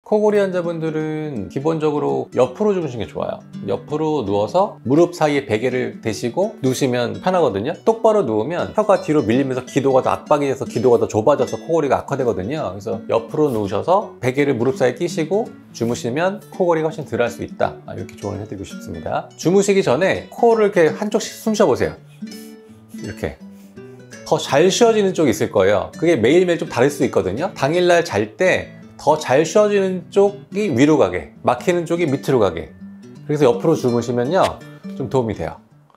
코골이 환자분들은 기본적으로 옆으로 주무시는 게 좋아요. 옆으로 누워서 무릎 사이에 베개를 대시고 누우시면 편하거든요. 똑바로 누우면 혀가 뒤로 밀리면서 기도가 더 압박이 돼서 기도가 더 좁아져서 코골이가 악화되거든요. 그래서 옆으로 누우셔서 베개를 무릎 사이에 끼시고 주무시면 코골이가 훨씬 덜 할 수 있다. 이렇게 조언을 해드리고 싶습니다. 주무시기 전에 코를 이렇게 한쪽씩 숨 쉬어보세요. 이렇게 더 잘 쉬어지는 쪽이 있을 거예요. 그게 매일매일 좀 다를 수 있거든요. 당일날 잘 때 더 잘 쉬어지는 쪽이 위로 가게, 막히는 쪽이 밑으로 가게, 그래서 옆으로 주무시면요 좀 도움이 돼요.